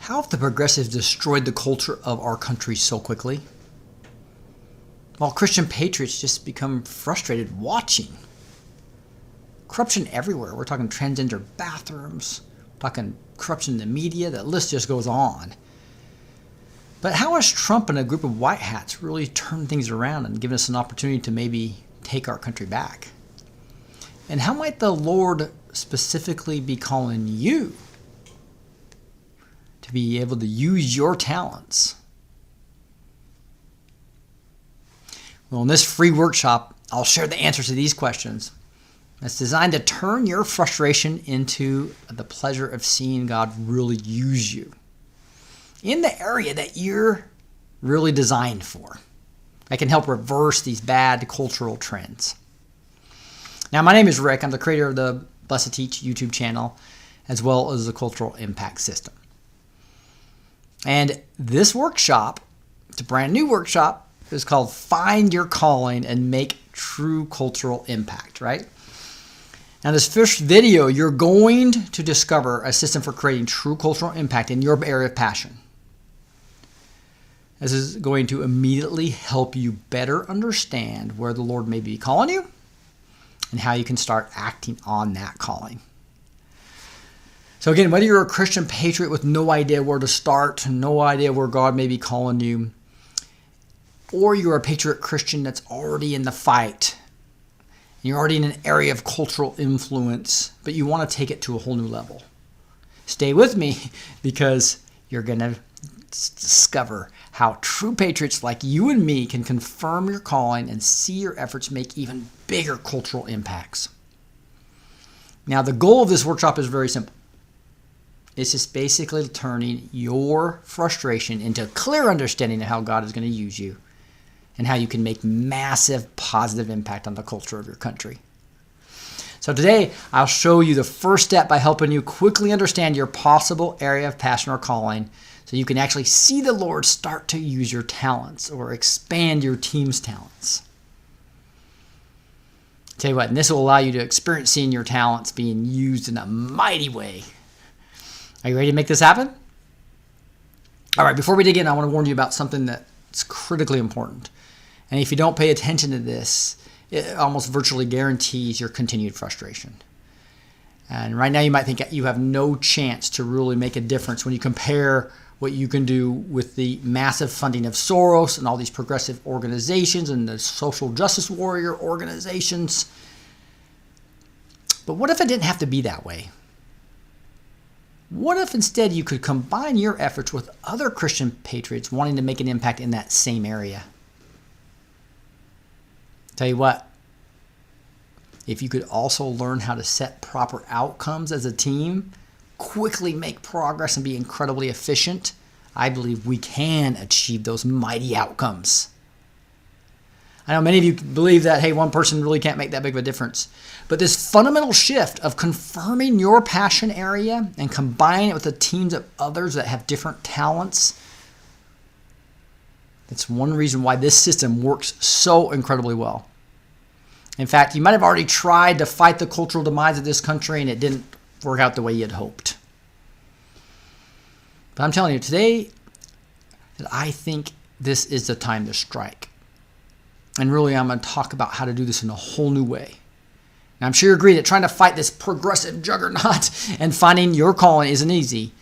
How have the progressives destroyed the culture of our country so quickly? While Christian patriots just become frustrated watching. Corruption everywhere. We're talking transgender bathrooms, talking corruption in the media. The list just goes on. But how has Trump and a group of white hats really turned things around and given us an opportunity to maybe take our country back? And how might the Lord specifically be calling you to be able to use your talents? Well, in this free workshop, I'll share the answers to these questions. It's designed to turn your frustration into the pleasure of seeing God really use you in the area that you're really designed for. That can help reverse these bad cultural trends. Now, my name is Rick. I'm the creator of the Blessed Teach YouTube channel, as well as the Cultural Impact System. And this workshop, it's a brand new workshop, is called Find Your Calling and Make True Cultural Impact, right? Now, this first video, you're going to discover a system for creating true cultural impact in your area of passion. This is going to immediately help you better understand where the Lord may be calling you and how you can start acting on that calling. So again, whether you're a Christian patriot with no idea where to start, no idea where God may be calling you, or you're a Patriot Christian that's already in the fight, and you're already in an area of cultural influence, but you want to take it to a whole new level. Stay with me, because you're going to discover how true patriots like you and me can confirm your calling and see your efforts make even bigger cultural impacts. Now, the goal of this workshop is very simple. It's just basically turning your frustration into a clear understanding of how God is going to use you and how you can make massive positive impact on the culture of your country. So today, I'll show you the first step by helping you quickly understand your possible area of passion or calling so you can actually see the Lord start to use your talents or expand your team's talents. Tell you what, and this will allow you to experience seeing your talents being used in a mighty way. Are you ready to make this happen? All right, before we dig in, I want to warn you about something that's critically important. And if you don't pay attention to this, it almost virtually guarantees your continued frustration. And right now you might think you have no chance to really make a difference when you compare what you can do with the massive funding of Soros and all these progressive organizations and the social justice warrior organizations. But what if it didn't have to be that way? What if instead you could combine your efforts with other Christian patriots wanting to make an impact in that same area? Tell you what, if you could also learn how to set proper outcomes as a team, quickly make progress and be incredibly efficient, I believe we can achieve those mighty outcomes. I know many of you believe that, hey, one person really can't make that big of a difference. But this fundamental shift of confirming your passion area and combining it with the teams of others that have different talents, that's one reason why this system works so incredibly well. In fact, you might have already tried to fight the cultural demise of this country and it didn't work out the way you had hoped. But I'm telling you today that I think this is the time to strike. And really, I'm going to talk about how to do this in a whole new way. And I'm sure you agree that trying to fight this progressive juggernaut and finding your calling isn't easy.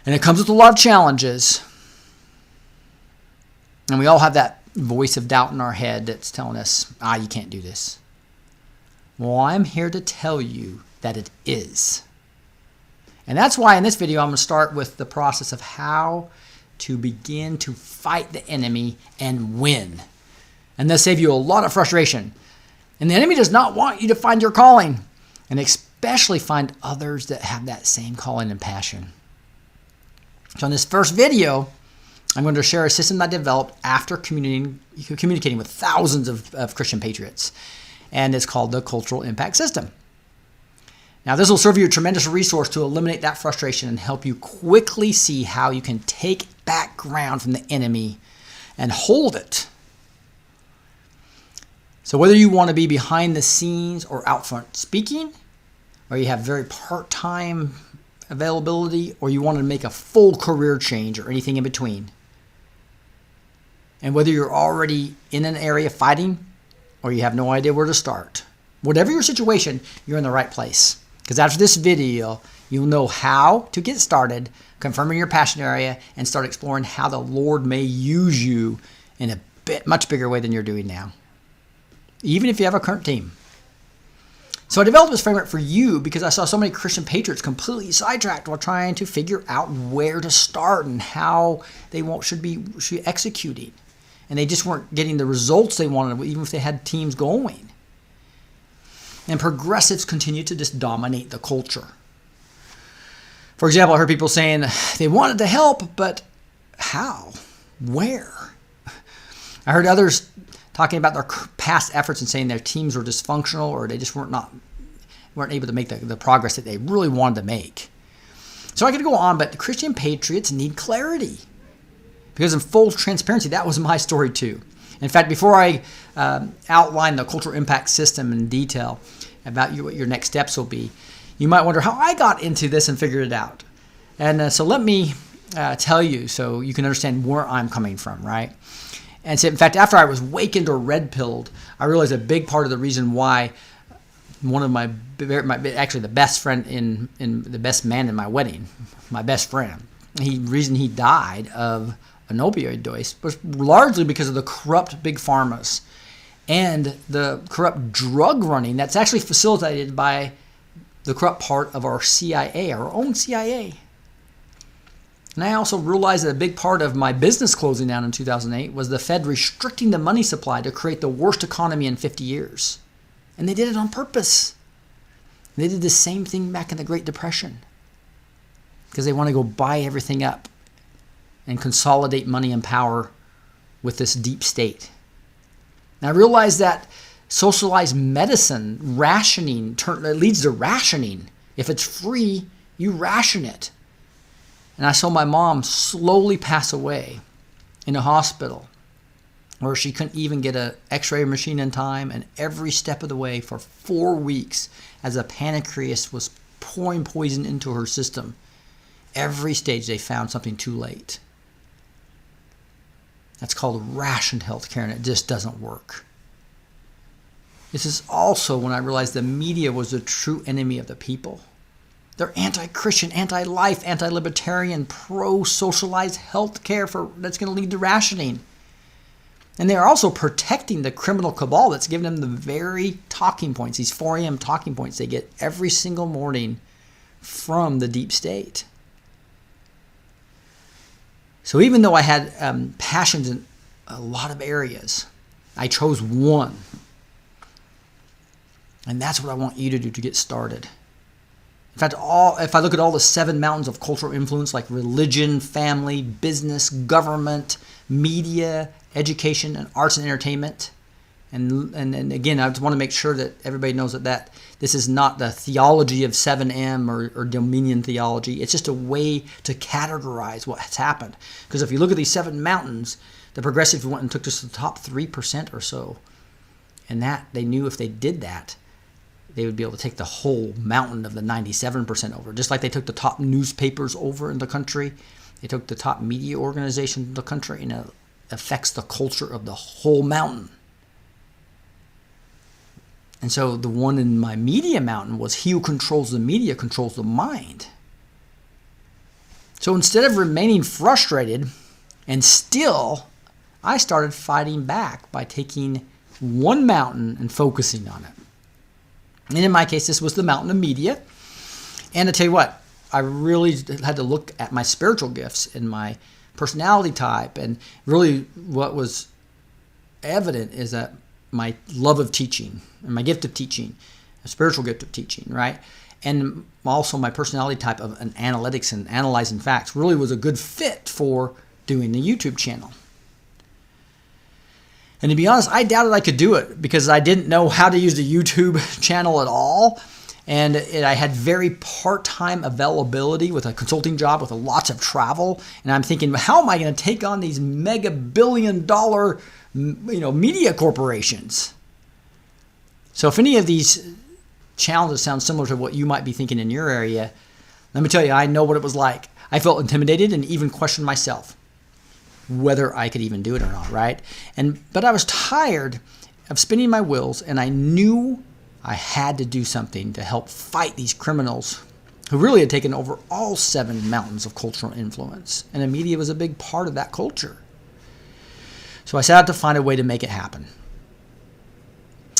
And it comes with a lot of challenges. And we all have that voice of doubt in our head that's telling us, you can't do this. Well, I'm here to tell you that it is. And that's why in this video, I'm going to start with the process of how to begin to fight the enemy and win. And thus save you a lot of frustration. And the enemy does not want you to find your calling, and especially find others that have that same calling and passion. So in this first video, I'm going to share a system I developed after communicating with thousands of Christian patriots. And it's called the Cultural Impact System. Now, this will serve you a tremendous resource to eliminate that frustration and help you quickly see how you can take back ground from the enemy and hold it. So whether you want to be behind the scenes or out front speaking, or you have very part-time availability, or you want to make a full career change or anything in between. And whether you're already in an area fighting or you have no idea where to start, whatever your situation, you're in the right place. Because after this video, you'll know how to get started, confirming your passion area, and start exploring how the Lord may use you in a much bigger way than you're doing now, even if you have a current team. So I developed this framework for you because I saw so many Christian patriots completely sidetracked while trying to figure out where to start and how they should be executing. And they just weren't getting the results they wanted, even if they had teams going. And progressives continue to just dominate the culture. For example, I heard people saying they wanted to help, but how? Where? I heard others talking about their past efforts and saying their teams were dysfunctional or they just weren't able to make the progress that they really wanted to make. So I could go on, but the Christian patriots need clarity. Because in full transparency, that was my story too. In fact, before I outline the cultural impact system in detail about what your next steps will be, you might wonder how I got into this and figured it out. And so let me tell you so you can understand where I'm coming from, right? And so, in fact, after I was wakened or red-pilled, I realized a big part of the reason why one of my actually the best friend in the best man in my wedding, my best friend, reason he died of an opioid dose was largely because of the corrupt big pharmas and the corrupt drug running that's actually facilitated by the corrupt part of our CIA, our own CIA. And I also realized that a big part of my business closing down in 2008 was the Fed restricting the money supply to create the worst economy in 50 years. And they did it on purpose. They did the same thing back in the Great Depression because they want to go buy everything up and consolidate money and power with this deep state. And I realized that socialized medicine, rationing, it leads to rationing. If it's free, you ration it. And I saw my mom slowly pass away in a hospital where she couldn't even get an x-ray machine in time, and every step of the way for 4 weeks as a pancreas was pouring poison into her system. Every stage they found something too late. That's called rationed healthcare, and it just doesn't work. This is also when I realized the media was the true enemy of the people. They're anti-Christian, anti-life, anti-libertarian, pro-socialized healthcare that's going to lead to rationing. And they're also protecting the criminal cabal that's giving them the very talking points, these 4 a.m. talking points they get every single morning from the deep state. So even though I had passions in a lot of areas, I chose one. And that's what I want you to do to get started. In fact, if I look at all the 7 mountains of cultural influence like religion, family, business, government, media, education, and arts and entertainment, and again, I just want to make sure that everybody knows that this is not the theology of 7M or dominion theology. It's just a way to categorize what has happened. Because if you look at these 7 mountains, the progressives went and took just the top 3% or so. And that they knew if they did that, they would be able to take the whole mountain of the 97% over. Just like they took the top newspapers over in the country, they took the top media organizations in the country, and it affects the culture of the whole mountain. And so the one in my media mountain was he who controls the media controls the mind. So instead of remaining frustrated and still, I started fighting back by taking one mountain and focusing on it. And in my case, this was the mountain of media. And to tell you what, I really had to look at my spiritual gifts and my personality type. And really what was evident is that my love of teaching and my gift of teaching, a spiritual gift of teaching, right? And also my personality type of an analytics and analyzing facts really was a good fit for doing the YouTube channel. And to be honest, I doubted I could do it because I didn't know how to use the YouTube channel at all. And I had very part-time availability with a consulting job with lots of travel. And I'm thinking, how am I going to take on these mega billion-dollar media corporations? So if any of these challenges sound similar to what you might be thinking in your area, Let me tell you, I know what it was like. I felt intimidated and even questioned myself whether I could even do it or not, right? But I was tired of spinning my wheels, and I knew I had to do something to help fight these criminals who really had taken over all 7 mountains of cultural influence. And the media was a big part of that culture. So I set out to find a way to make it happen.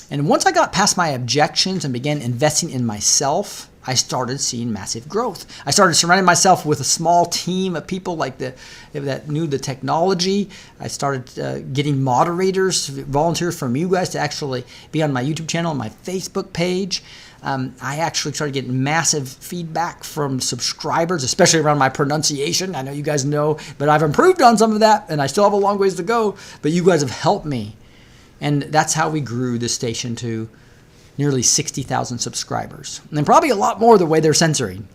And once I got past my objections and began investing in myself, I started seeing massive growth. I started surrounding myself with a small team of people that knew the technology. I started getting moderators, volunteers from you guys to actually be on my YouTube channel and my Facebook page. I actually started getting massive feedback from subscribers, especially around my pronunciation. I know you guys know, but I've improved on some of that, and I still have a long ways to go, but you guys have helped me. And that's how we grew this station to nearly 60,000 subscribers. And probably a lot more the way they're censoring.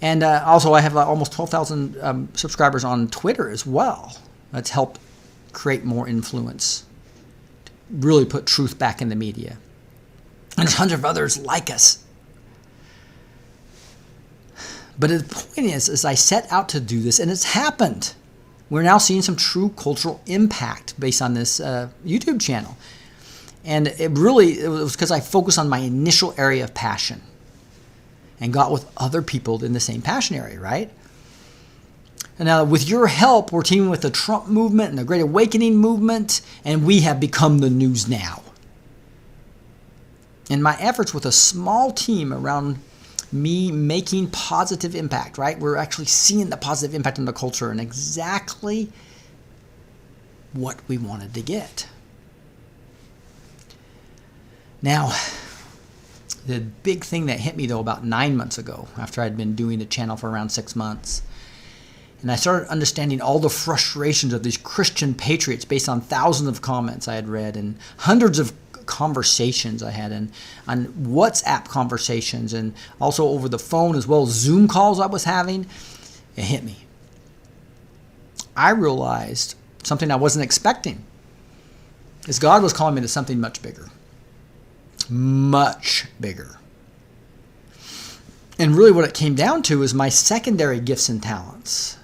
And also I have almost 12,000 subscribers on Twitter as well. That's helped create more influence, really put truth back in the media. And there's hundreds of others like us. But the point is I set out to do this, and it's happened. We're now seeing some true cultural impact based on this YouTube channel. And it was because I focused on my initial area of passion and got with other people in the same passion area, right? And now with your help, we're teaming with the Trump movement and the Great Awakening movement, and we have become the news now. And my efforts with a small team around me making positive impact, right? We're actually seeing the positive impact on the culture and exactly what we wanted to get. Now, the big thing that hit me, though, about 9 months ago, after I'd been doing the channel for around 6 months, and I started understanding all the frustrations of these Christian patriots based on thousands of comments I had read and hundreds of conversations I had on WhatsApp conversations and also over the phone as well as Zoom calls I was having, it hit me. I realized something I wasn't expecting is God was calling me to something much bigger. Much bigger. And really what it came down to is my secondary gifts and talents.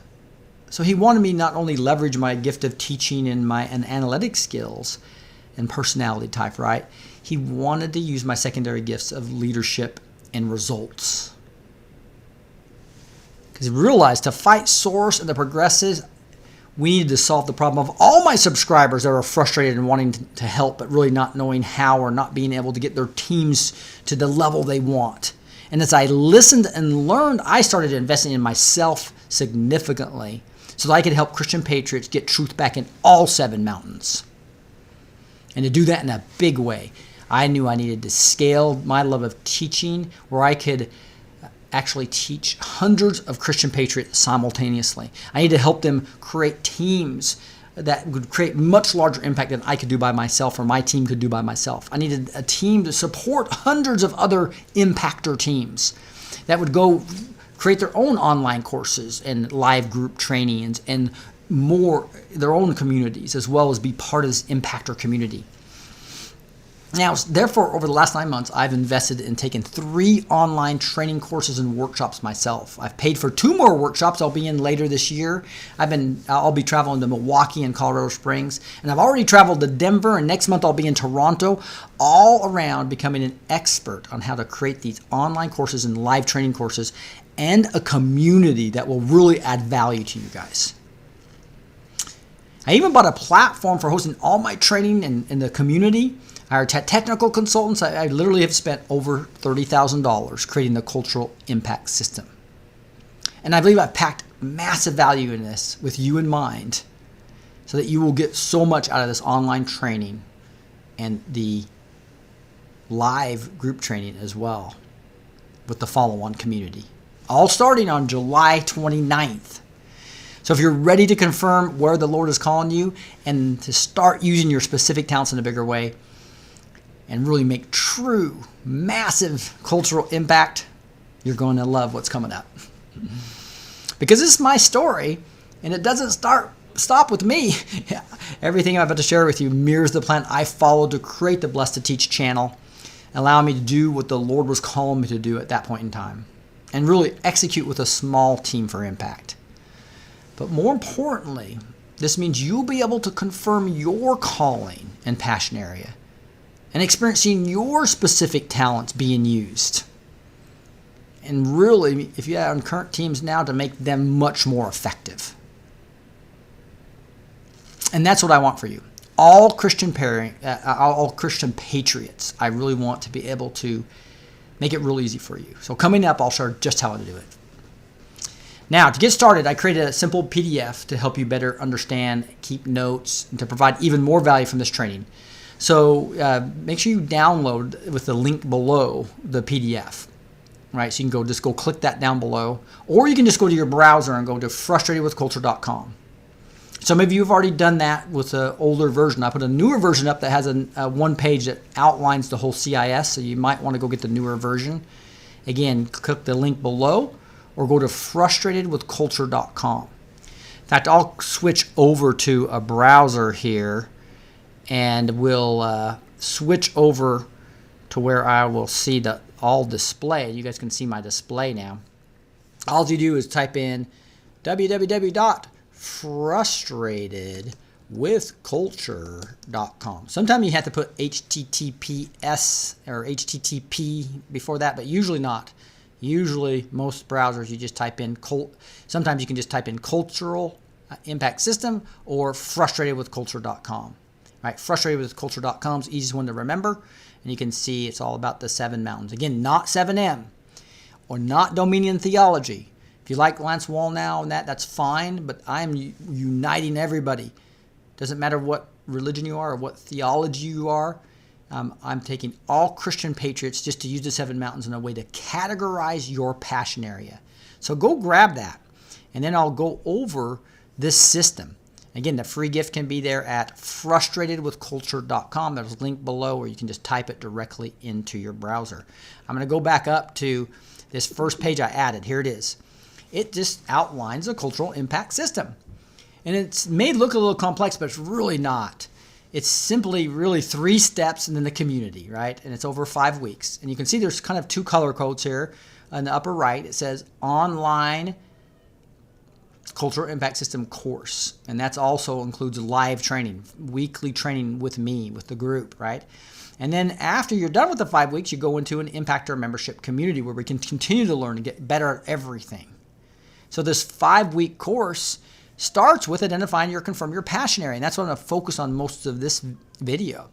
So he wanted me not only leverage my gift of teaching and my analytic skills and personality type, right? He wanted to use my secondary gifts of leadership and results. Because he realized to fight Soros and the progressives, we needed to solve the problem of all my subscribers that are frustrated and wanting to help, but really not knowing how or not being able to get their teams to the level they want. And as I listened and learned, I started investing in myself significantly so that I could help Christian patriots get truth back in all 7 mountains. And to do that in a big way, I knew I needed to scale my love of teaching where I could actually teach hundreds of Christian patriots simultaneously. I need to help them create teams that would create much larger impact than I could do by myself or my team could do by myself. I needed a team to support hundreds of other impactor teams that would go create their own online courses and live group trainings and more their own communities, as well as be part of this impactor community. Now, therefore, over the last 9 months, I've invested in taking 3 online training courses and workshops myself. I've paid for 2 more workshops I'll be in later this year. I'll be traveling to Milwaukee and Colorado Springs, and I've already traveled to Denver, and next month I'll be in Toronto, all around becoming an expert on how to create these online courses and live training courses and a community that will really add value to you guys. I even bought a platform for hosting all my training in the community. Our technical consultants, I literally have spent over $30,000 creating the cultural impact system. And I believe I've packed massive value in this with you in mind so that you will get so much out of this online training and the live group training as well with the follow-on community. All starting on July 29th. So if you're ready to confirm where the Lord is calling you and to start using your specific talents in a bigger way, and really make true, massive cultural impact, you're going to love what's coming up. Because this is my story, and it doesn't stop with me. Everything I'm about to share with you mirrors the plan I followed to create the Blessed to Teach channel, allowing me to do what the Lord was calling me to do at that point in time. and really execute with a small team for impact. But more importantly, this means you'll be able to confirm your calling and passion area and experiencing your specific talents being used. And really, if you have on current teams now, to make them much more effective. And that's what I want for you. All Christian Patriots, I really want to be able to make it real easy for you. So coming up, I'll share just how to do it. Now, to get started, I created a simple PDF to help you better understand, keep notes, and to provide even more value from this training. So make sure you download with the link below the PDF. Right, so you can just go click that down below, or you can just go to your browser and go to frustratedwithculture.com. Some of you have already done that with an older version. I put a newer version up that has a one page that outlines the whole CIS, so you might want to go get the newer version. Again, click the link below, or go to frustratedwithculture.com. In fact, I'll switch over to a browser here, and we'll switch over to where I will see the all display. You guys can see my display now. All you do is type in www.frustratedwithculture.com. Sometimes you have to put HTTPS or HTTP before that, but usually not. Usually, most browsers, you just type in, sometimes you can just type in cultural impact system or frustratedwithculture.com. Right, frustratedwithculture.com is the easiest one to remember. And you can see it's all about the 7 mountains. Again, not 7M or not Dominion theology. If you like Lance Wallnau and that's fine, but I'm uniting everybody. Doesn't matter what religion you are or what theology you are. I'm taking all Christian Patriots just to use the 7 mountains in a way to categorize your passion area. So go grab that, and then I'll go over this system. Again, the free gift can be there at frustratedwithculture.com. There's a link below where you can just type it directly into your browser. I'm going to go back up to this first page I added. Here it is. It just outlines a cultural impact system. And it's may look a little complex, but it's really not. It's simply really 3 steps and then the community, right? And it's over 5 weeks. And you can see there's kind of 2 color codes here. On the upper right, it says online Cultural Impact System course, and that also includes live training, weekly training with me, with the group, right? And then after you're done with the 5 weeks, you go into an Impactor membership community where we can continue to learn and get better at everything. So this 5-week course starts with identifying confirm your passion area, and that's what I'm going to focus on most of this video,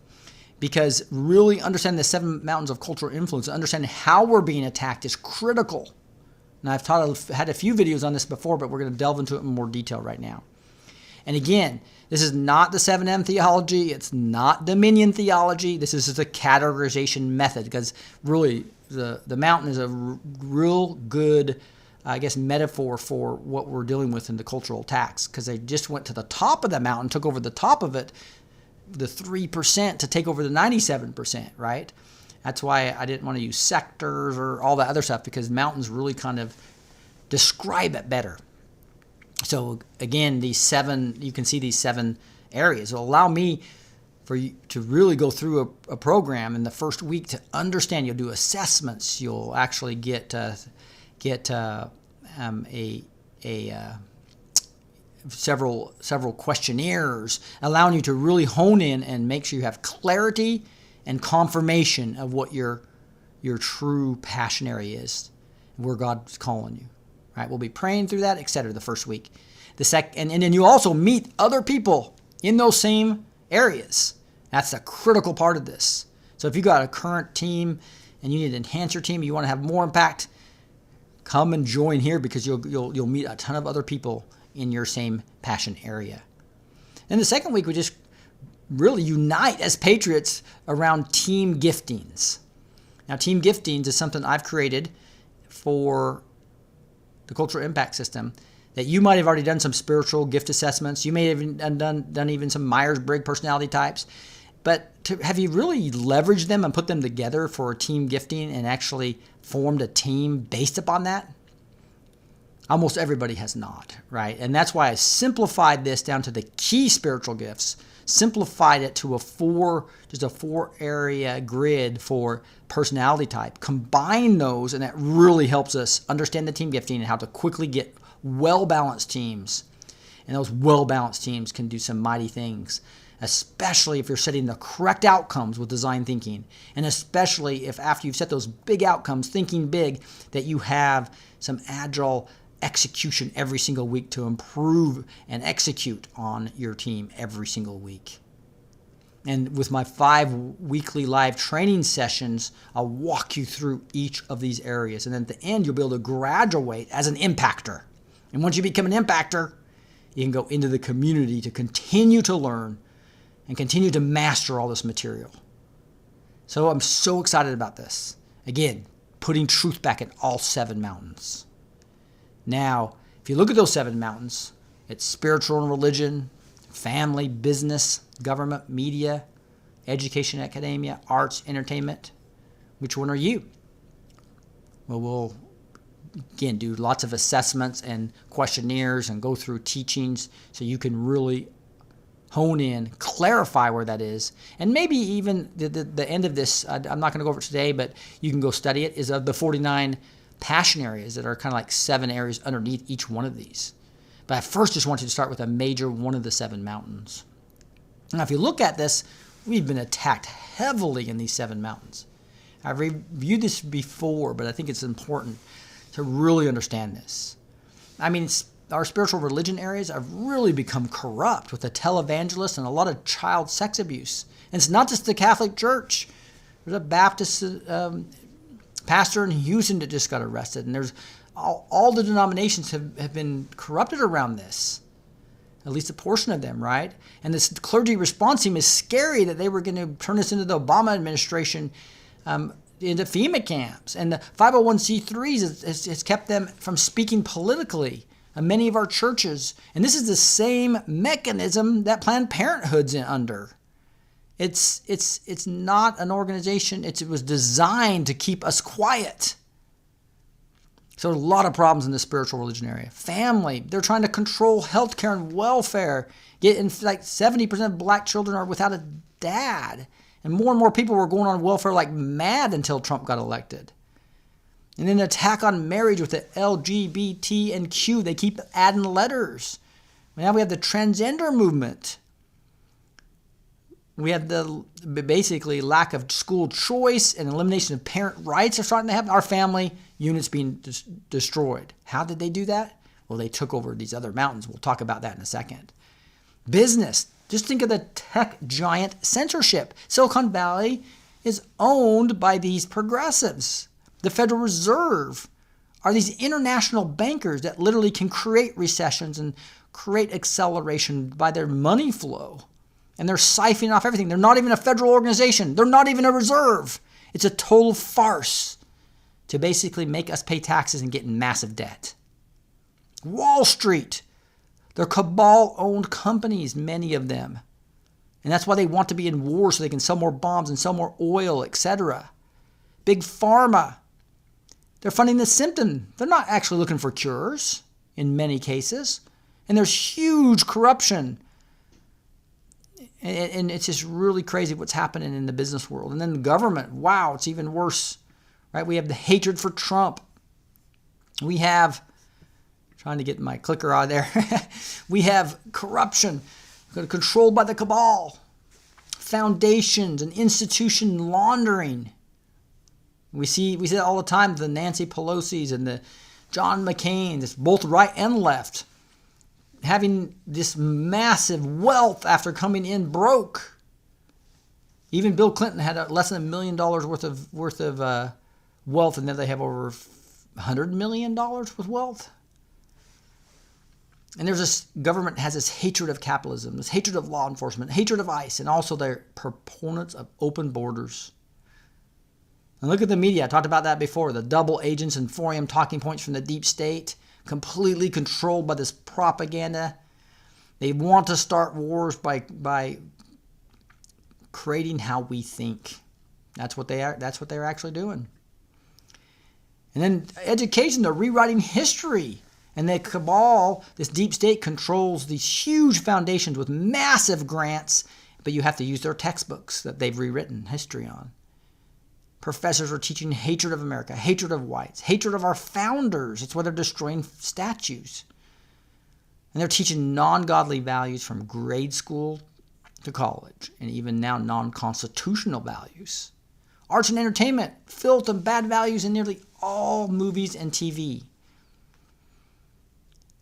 because really understanding the 7 mountains of cultural influence, understanding how we're being attacked is critical. Now, I've had a few videos on this before, but we're going to delve into it in more detail right now. And again, this is not the 7M theology. It's not Dominion theology. This is just a categorization method, because really the mountain is a real good, I guess, metaphor for what we're dealing with in the cultural attacks, because they just went to the top of the mountain, took over the top of it, the 3% to take over the 97%, right? That's why I didn't want to use sectors or all that other stuff, because mountains really kind of describe it better. So again, you can see these 7 areas. It'll allow me for you to really go through a program in the first week to understand. You'll do assessments. You'll actually get several questionnaires, allowing you to really hone in and make sure you have clarity and confirmation of what your true passion area is, where God's calling you. Right? We'll be praying through that, etc. the first week. And then you also meet other people in those same areas. That's a critical part of this. So if you got a current team and you need to enhance your team, you want to have more impact, come and join here, because you'll meet a ton of other people in your same passion area. And the second week, we just really unite as Patriots around team giftings. Now, team giftings is something I've created for the Cultural Impact System that you might have already done some spiritual gift assessments. You may have done even some Myers-Briggs personality types. But have you really leveraged them and put them together for a team gifting and actually formed a team based upon that? Almost everybody has not, right? And that's why I simplified this down to the key spiritual gifts, simplified it to just a 4-area grid for personality type. Combine those, and that really helps us understand the team gifting and how to quickly get well-balanced teams. And those well-balanced teams can do some mighty things, especially if you're setting the correct outcomes with design thinking. And especially if after you've set those big outcomes, thinking big, that you have some agile execution every single week to improve and execute on your team every single week. And with my 5 weekly live training sessions, I'll walk you through each of these areas. And then at the end, you'll be able to graduate as an impactor. And once you become an impactor, you can go into the community to continue to learn and continue to master all this material. So I'm so excited about this. Again, putting truth back in all 7 mountains. Now, if you look at those 7 mountains, it's spiritual and religion, family, business, government, media, education, academia, arts, entertainment. Which one are you? Well, we'll, again, do lots of assessments and questionnaires and go through teachings so you can really hone in, clarify where that is. And maybe even the end of this, I'm not going to go over it today, but you can go study it, is of the 49 passion areas that are kind of like 7 areas underneath each one of these. But I first just want you to start with a major one of the 7 mountains. Now, if you look at this, we've been attacked heavily in these 7 mountains. I've reviewed this before, but I think it's important to really understand this. I mean, our spiritual religion areas have really become corrupt with the televangelists and a lot of child sex abuse. And it's not just the Catholic Church. There's a Baptist pastor in Houston that just got arrested, and there's all the denominations have been corrupted around this, at least a portion of them, right? And this clergy response team is scary that they were going to turn this into the Obama administration, into FEMA camps. And the 501c3s has kept them from speaking politically in many of our churches. And this is the same mechanism that Planned Parenthood's under. It's not an organization. It was designed to keep us quiet. So a lot of problems in the spiritual religion area. Family, they're trying to control healthcare and welfare. Like 70% of black children are without a dad. And more people were going on welfare like mad until Trump got elected. And then an attack on marriage with the LGBT and Q. They keep adding letters. Now we have the transgender movement. We have the basically lack of school choice and elimination of parent rights are starting to happen. Our family units being destroyed. How did they do that? Well, they took over these other mountains. We'll talk about that in a second. Business. Just think of the tech giant censorship. Silicon Valley is owned by these progressives. The Federal Reserve are these international bankers that literally can create recessions and create acceleration by their money flow. And they're siphoning off everything. They're not even a federal organization. They're not even a reserve. It's a total farce to basically make us pay taxes and get in massive debt. Wall Street. They're cabal-owned companies, many of them. And that's why they want to be in war so they can sell more bombs and sell more oil, etc. Big Pharma. They're funding the symptom. They're not actually looking for cures in many cases. And there's huge corruption. And it's just really crazy what's happening in the business world. And then the government, wow, it's even worse. Right? We have the hatred for Trump. We have, trying to get my clicker out of there, we have corruption controlled by the cabal, foundations and institution laundering. We see it all the time, the Nancy Pelosi's and the John McCain's, both right and left, having this massive wealth after coming in broke. Even Bill Clinton had less than $1 million worth of wealth, and now they have over $100 million with wealth. And there's this government has this hatred of capitalism, this hatred of law enforcement, hatred of ICE, and also they're proponents of open borders. And look at the media. I talked about that before. The double agents and 4am talking points from the deep state, completely controlled by this propaganda. They want to start wars by creating how we think. That's what they are. That's what they're actually doing. And then education, they're rewriting history And the cabal, this deep state, controls these huge foundations with massive grants, but you have to use their textbooks that they've rewritten history on. Professors are teaching hatred of America, hatred of whites, hatred of our founders. It's why they're destroying statues. And they're teaching non-godly values from grade school to college, and even now non-constitutional values. Arts and entertainment, filth and bad values in nearly all movies and TV.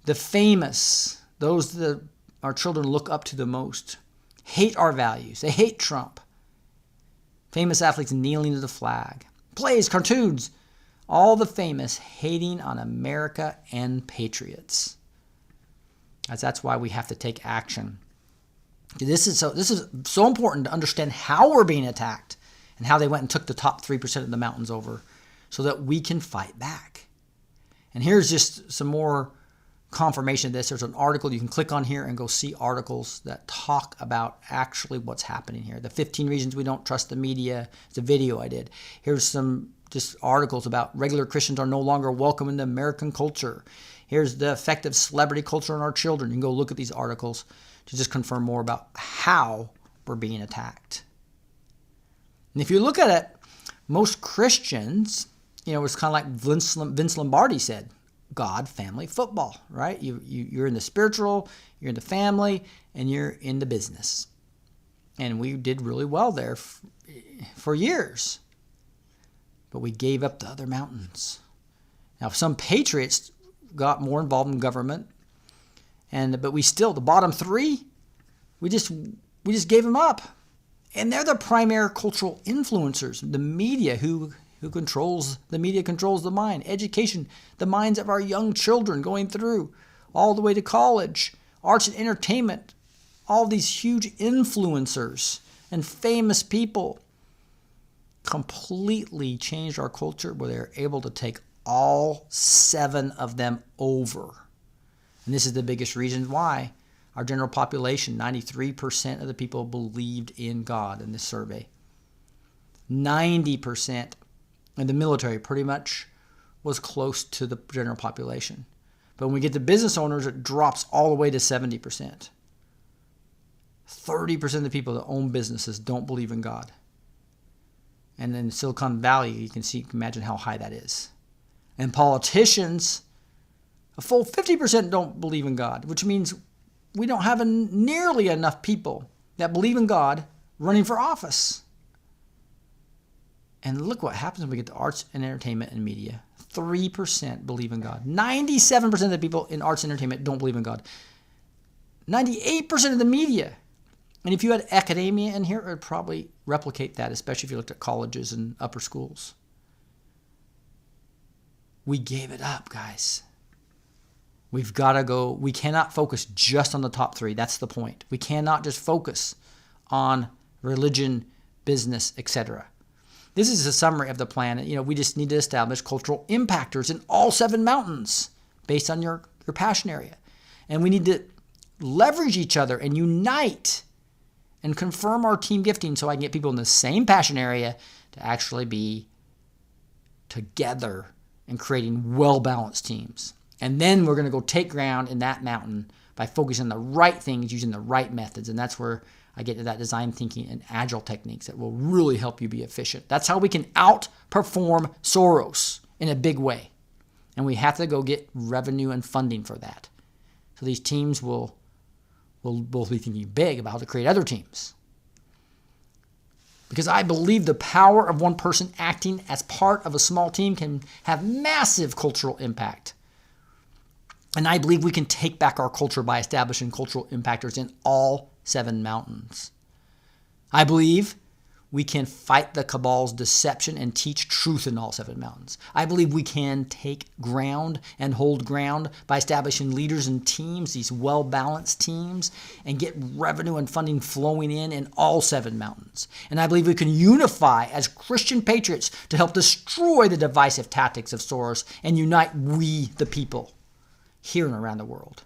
The famous, those that our children look up to the most, hate our values. They hate Trump. Famous athletes kneeling to the flag. Plays, cartoons, all the famous hating on America and patriots. That's why we have to take action. This is so important to understand how we're being attacked and how they went and took the top 3% of the mountains over so that we can fight back. And here's just some more confirmation of this. There's an article you can click on here and go see articles that talk about actually what's happening here. The 15 reasons we don't trust the media. It's a video I did. Here's some just articles about regular Christians are no longer welcome in the American culture. Here's the effect of celebrity culture on our children. You can go look at these articles to just confirm more about how we're being attacked. And if you look at it, most Christians, it's kind of like Vince Lombardi said, God, family, football, right? You're in the spiritual, you're in the family, and you're in the business. And we did really well there for years. But we gave up the other mountains. Now, some patriots got more involved in government, but we still, the bottom three, we just gave them up. And they're the primary cultural influencers, the media who controls the mind, education, the minds of our young children going through all the way to college, arts and entertainment, all these huge influencers and famous people completely changed our culture where they're able to take all 7 of them over. And this is the biggest reason why our general population, 93% of the people believed in God in this survey. 90% in the military pretty much was close to the general population. But when we get to business owners, it drops all the way to 70%. 30% of the people that own businesses don't believe in God. And in Silicon Valley, you can imagine how high that is. And politicians, a full 50% don't believe in God, which means we don't have nearly enough people that believe in God running for office. And look what happens when we get to arts and entertainment and media. 3% believe in God. 97% of the people in arts and entertainment don't believe in God. 98% of the media. And if you had academia in here, it would probably replicate that, especially if you looked at colleges and upper schools. We gave it up, guys. We've got to go. We cannot focus just on the top 3. That's the point. We cannot just focus on religion, business, etc. This is a summary of the plan. We just need to establish cultural impactors in all 7 mountains based on your passion area. And we need to leverage each other and unite and confirm our team gifting so I can get people in the same passion area to actually be together and creating well-balanced teams. And then we're going to go take ground in that mountain by focusing on the right things, using the right methods. And that's where I get to that design thinking and agile techniques that will really help you be efficient. That's how we can outperform Soros in a big way. And we have to go get revenue and funding for that. So these teams will both be thinking big about how to create other teams. Because I believe the power of one person acting as part of a small team can have massive cultural impact. And I believe we can take back our culture by establishing cultural impactors in all 7 mountains. I believe we can fight the cabal's deception and teach truth in all 7 mountains. I believe we can take ground and hold ground by establishing leaders and teams, these well-balanced teams, and get revenue and funding flowing in all 7 mountains. And I believe we can unify as Christian patriots to help destroy the divisive tactics of Soros and unite we, the people, here and around the world.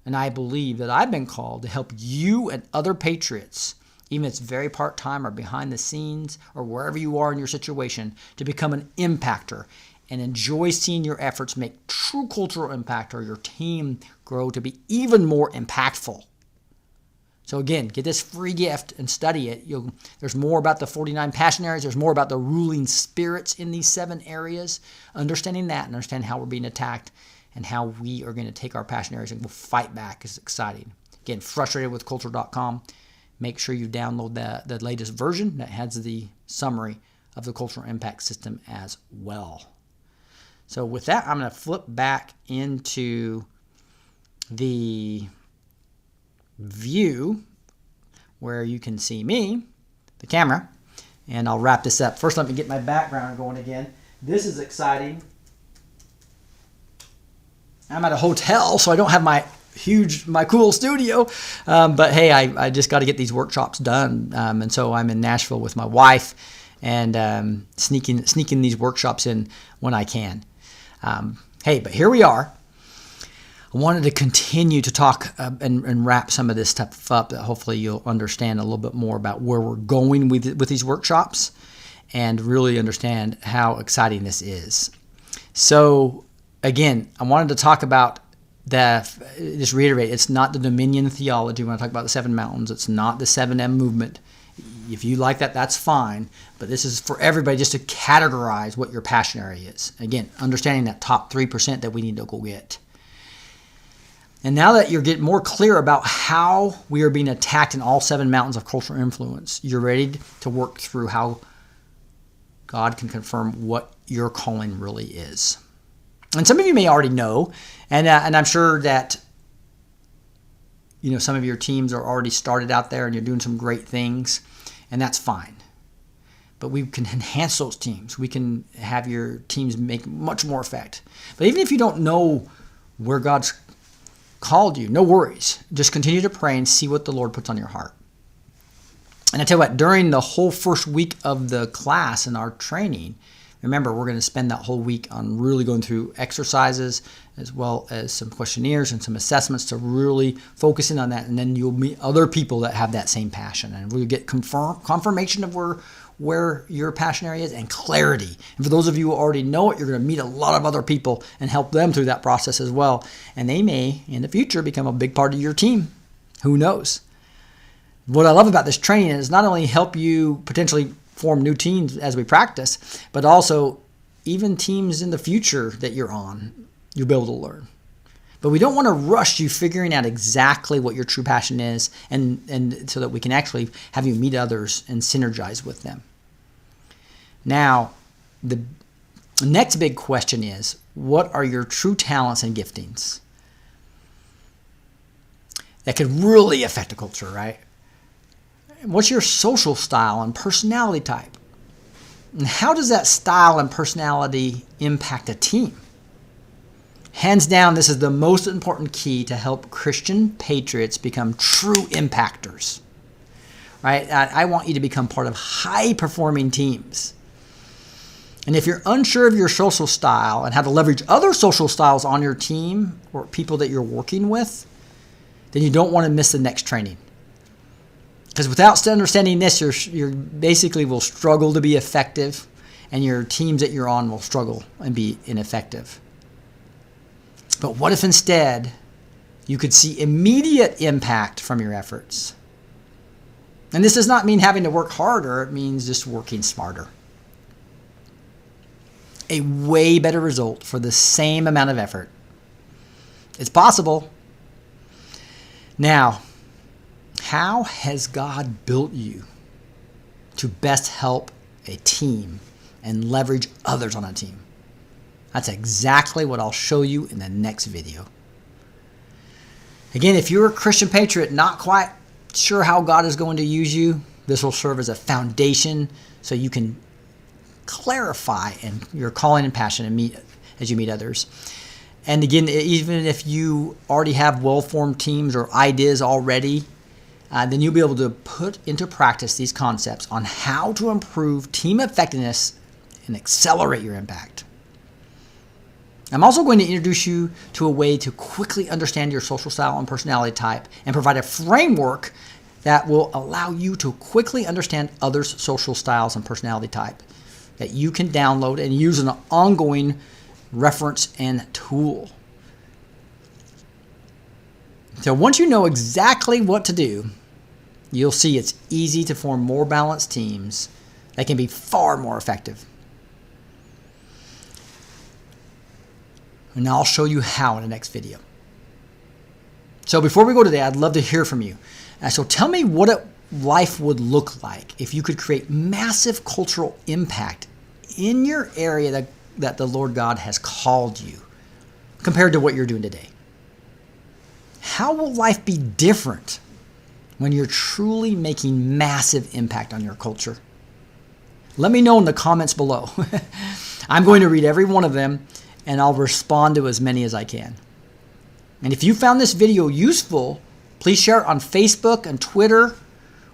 And I believe that I've been called to help you and other patriots, even if it's very part-time or behind the scenes or wherever you are in your situation, to become an impactor and enjoy seeing your efforts make true cultural impact or your team grow to be even more impactful. So again, get this free gift and study it. There's more about the 49 passion areas. There's more about the ruling spirits in these 7 areas. Understanding that and understanding how we're being attacked and how we are going to take our passion areas and we'll fight back is exciting. Again, frustratedwithculture.com. Make sure you download the latest version that has the summary of the cultural impact system as well. So with that, I'm going to flip back into the view where you can see me, the camera, and I'll wrap this up. First, let me get my background going again. This is exciting. I'm at a hotel, so I don't have my cool studio, but hey, I just got to get these workshops done, and so I'm in Nashville with my wife, and sneaking these workshops in when I can. Hey, but here we are. I wanted to continue to talk and wrap some of this stuff up that hopefully you'll understand a little bit more about where we're going with these workshops and really understand how exciting this is. So again, I wanted to talk about just reiterate, it's not the dominion theology when I talk about the 7 mountains. It's not the 7M movement. If you like that, that's fine. But this is for everybody just to categorize what your passion area is. Again, understanding that top 3% that we need to go get. And now that you're getting more clear about how we are being attacked in all 7 mountains of cultural influence, you're ready to work through how God can confirm what your calling really is. And some of you may already know, and I'm sure that some of your teams are already started out there and you're doing some great things, and that's fine. But we can enhance those teams. We can have your teams make much more effect. But even if you don't know where God's called you, no worries. Just continue to pray and see what the Lord puts on your heart. And I tell you what, during the whole first week of the class and our training, remember, we're going to spend that whole week on really going through exercises as well as some questionnaires and some assessments to really focus in on that. And then you'll meet other people that have that same passion. And we'll get confirmation of where your passion area is and clarity. And for those of you who already know it, you're going to meet a lot of other people and help them through that process as well. And they may, in the future, become a big part of your team. Who knows? What I love about this training is not only help you potentially form new teams as we practice, but also even teams in the future that you're on, you'll be able to learn. But we don't want to rush you figuring out exactly what your true passion is and so that we can actually have you meet others and synergize with them. Now, the next big question is, what are your true talents and giftings that could really affect a culture, right? What's your social style and personality type? And how does that style and personality impact a team? Hands down, this is the most important key to help Christian patriots become true impactors. Right? I want you to become part of high-performing teams. And if you're unsure of your social style and how to leverage other social styles on your team or people that you're working with, then you don't want to miss the next training. Because without understanding this, you basically will struggle to be effective, and your teams that you're on will struggle and be ineffective. But what if instead you could see immediate impact from your efforts? And this does not mean having to work harder. It means just working smarter. A way better result for the same amount of effort. It's possible. Now, how has God built you to best help a team and leverage others on a team? That's exactly what I'll show you in the next video. Again, if you're a Christian patriot, not quite sure how God is going to use you, this will serve as a foundation so you can clarify and your calling and passion and meet as you meet others. And again, even if you already have well-formed teams or ideas already, then you'll be able to put into practice these concepts on how to improve team effectiveness and accelerate your impact. I'm also going to introduce you to a way to quickly understand your social style and personality type and provide a framework that will allow you to quickly understand others' social styles and personality type. that you can download and use as an ongoing reference and tool. So once you know exactly what to do, you'll see it's easy to form more balanced teams that can be far more effective. And I'll show you how in the next video. So before we go today, I'd love to hear from you. So tell me what life would look like if you could create massive cultural impact in your area that the Lord God has called you compared to what you're doing today. How will life be different when you're truly making massive impact on your culture? Let me know in the comments below. I'm going to read every one of them, and I'll respond to as many as I can. And if you found this video useful, please share it on Facebook and Twitter,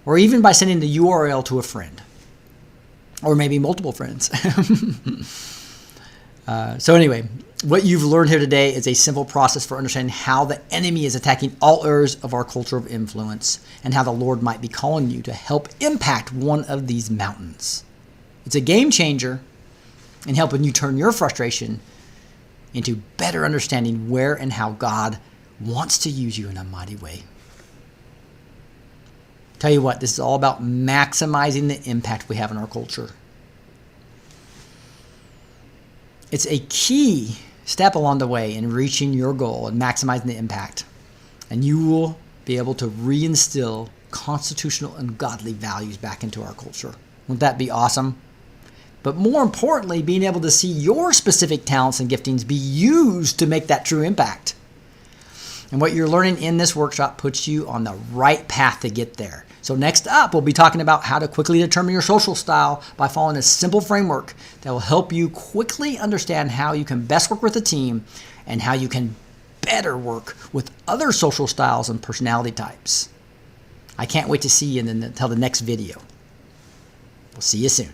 or even by sending the URL to a friend, or maybe multiple friends. So anyway, what you've learned here today is a simple process for understanding how the enemy is attacking all areas of our culture of influence and how the Lord might be calling you to help impact one of these mountains. It's a game changer in helping you turn your frustration into better understanding where and how God wants to use you in a mighty way. Tell you what, this is all about maximizing the impact we have in our culture. It's a key step along the way in reaching your goal and maximizing the impact. And you will be able to reinstill constitutional and godly values back into our culture. Wouldn't that be awesome? But more importantly, being able to see your specific talents and giftings be used to make that true impact. And what you're learning in this workshop puts you on the right path to get there. So next up, we'll be talking about how to quickly determine your social style by following a simple framework that will help you quickly understand how you can best work with a team and how you can better work with other social styles and personality types. I can't wait to see you until the next video. We'll see you soon.